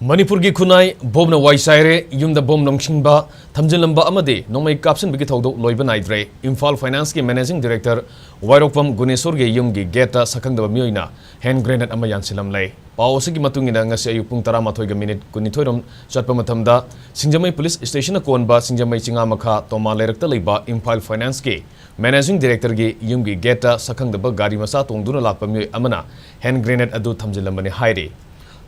Manipur ki khunai bomna wai chaire yumda bom lansinba thamjillamba amadi nongmei kapsinba ki thodok loiba naidre Imphal Finance ki Managing Director Wairopam Gunesor ge yumgi geta sakhangdaba mioina hand grenade ama yansilamle pau sigi matungina ngasi ayu pung 13 ga minute kunithoirom chatpa mathamda Singjamai Police Station na konba Singjamai chinga makha toma lerakta leiba Imphal Finance ki Managing Director ge yumgi geta sakhangdaba gari masa tongduna lakpa mioi amana hand grenade adu thamjillamba ni haire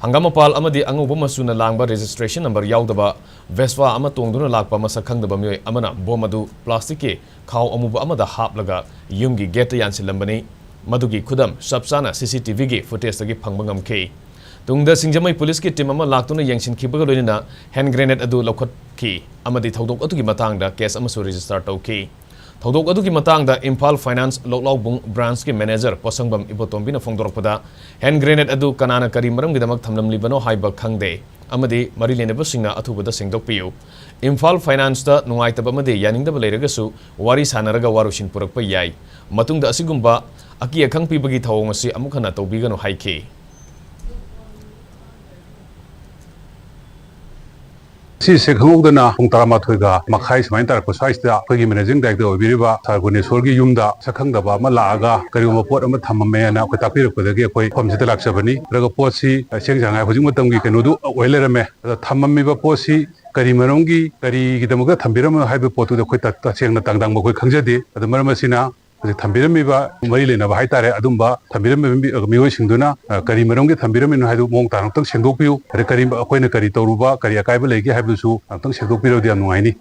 Hangamapal amadi anguba masuna langba registration number yaudaba Vespa ama tongduna lakpa masa khangdaba mioi amana bomadu plastic ke khaw amuba amada haplaga yumgi gate yansilambani madugi khudam sabsana CCTV ge footage gi phangba ngamke tungda Singjamai Police ki team ama laktuna yangsin khibaga loina hand grenade adu lokhat ki amadi thodok atugi matangda case ama so register tawki Thodok adu ki matang da Imphal Finance Loklaubung branch ki manager Posangbam Ibotombi na phongdorokpada hand grenade adu kanana kari maram gidamak thamlamli bano haiba khangde amadi mari leneba singna athubada singdokpiyu Imphal Finance da nungaitaba amadi yaningdaba leiragasu wari sanaraga warushin purakpa yai matungda asigumba aki akhang pibagi thawong asi amukhana tawbigano haike Si sekhangudana pung 13 ga makhai smain tar ko size da phagi managing director obiriba sargunesor gi yumda sakhangdaba ma laaga karigoma pot ama thamame na ko tapir ko dagi koi phomjita laksabani raga pot si sengjangai hojing matam gi kenodu oilerame thamami ba pot si kari maromgi kari gidamuga thambirama haibe potu da koi ta sengna tangdang ba koi khangjadi adu maramasina Thambiramiba Marile Navai Tare Adumba, Thambirami Singduna, Karimarongi Thambiramin Hadu Mong Tang Sengdopiu, Rekarim Aquina Karitoruba, Kariakai Lake Habusu, Antang Sengdopiro de Anuani.